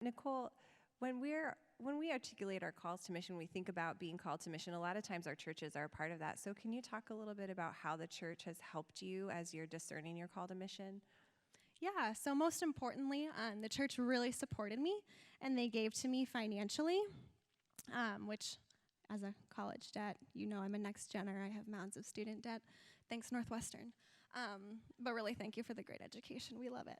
Nicole, when we articulate our calls to mission, we think about being called to mission. A lot of times our churches are a part of that. So can you talk a little bit about how the church has helped you as you're discerning your call to mission? Yeah, so most importantly, the church really supported me, and they gave to me financially, which, as a college debt, I'm a next gener. I have mounds of student debt. Thanks, Northwestern. But really, thank you for the great education. We love it.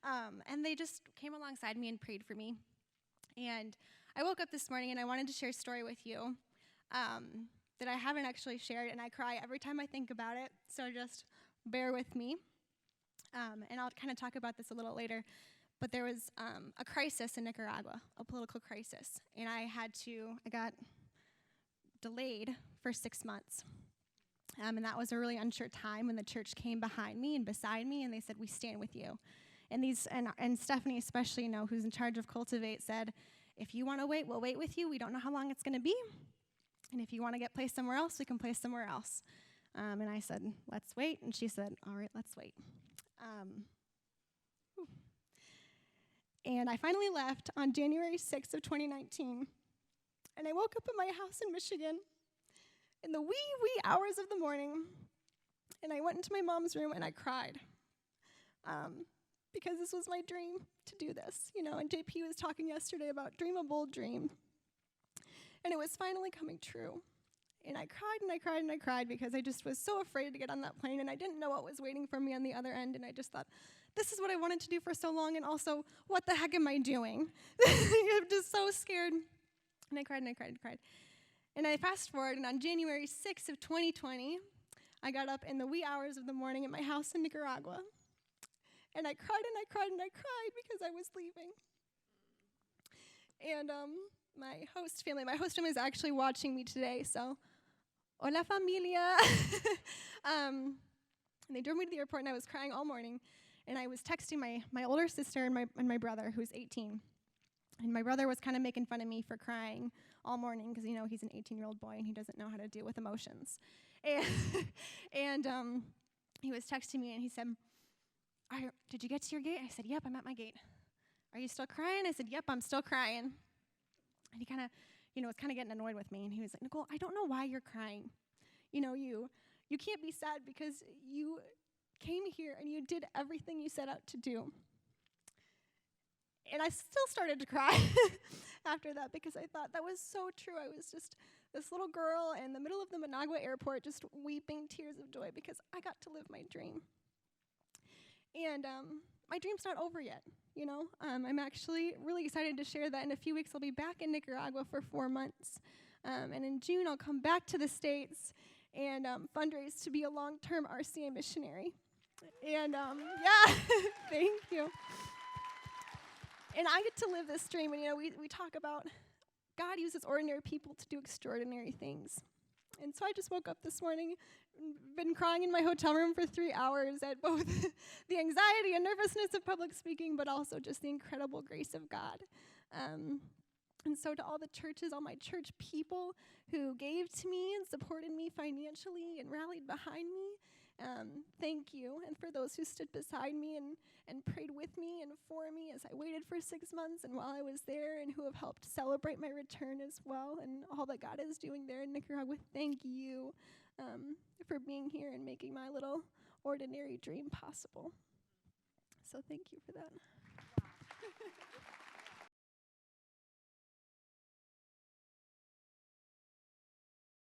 And they just came alongside me and prayed for me. And I woke up this morning, and I wanted to share a story with you that I haven't actually shared, and I cry every time I think about it, so just bear with me. And I'll kind of talk about this a little later. But there was a crisis in Nicaragua, a political crisis, and I got delayed for 6 months. And that was a really unsure time when the church came behind me and beside me, and they said, "We stand with you." And Stephanie especially, who's in charge of Cultivate, said, "If you want to wait, we'll wait with you. We don't know how long it's going to be. And if you want to get placed somewhere else, we can place somewhere else." And I said, "Let's wait." And she said, "All right, let's wait." And I finally left on January 6th of 2019. And I woke up at my house in Michigan in the wee hours of the morning. And I went into my mom's room and I cried. Because this was my dream to do this, and JP was talking yesterday about dream a bold dream. And it was finally coming true. And I cried and I cried and I cried because I just was so afraid to get on that plane, and I didn't know what was waiting for me on the other end, and I just thought, this is what I wanted to do for so long, and also, what the heck am I doing? I'm just so scared. And I cried and I cried and cried. And I fast forward, and on January 6th of 2020, I got up in the wee hours of the morning at my house in Nicaragua. And I cried and I cried and I cried because I was leaving. And my host family is actually watching me today, so hola familia. And they drove me to the airport, and I was crying all morning. And I was texting my older sister and my brother, who's 18. And my brother was kind of making fun of me for crying all morning because, he's an 18-year-old boy, and he doesn't know how to deal with emotions. And he was texting me, and he said, "Did you get to your gate?" I said, "Yep, I'm at my gate." "Are you still crying?" I said, "Yep, I'm still crying." And he kind of, was kind of getting annoyed with me. And he was like, "Nicole, I don't know why you're crying. You can't be sad because you came here and you did everything you set out to do." And I still started to cry after that because I thought that was so true. I was just this little girl in the middle of the Managua airport just weeping tears of joy because I got to live my dream. And my dream's not over yet, I'm actually really excited to share that in a few weeks I'll be back in Nicaragua for 4 months. And in June, I'll come back to the States and fundraise to be a long-term RCA missionary. And yeah, thank you. And I get to live this dream. And, we talk about God uses ordinary people to do extraordinary things. And so I just woke up this morning, been crying in my hotel room for 3 hours at both the anxiety and nervousness of public speaking, but also just the incredible grace of God. And so to all the churches, all my church people who gave to me and supported me financially and rallied behind me, thank you. And for those who stood beside me and prayed with me and for me as I waited for 6 months and while I was there, and who have helped celebrate my return as well, and all that God is doing there in Nicaragua, thank you for being here and making my little ordinary dream possible. So thank you for that.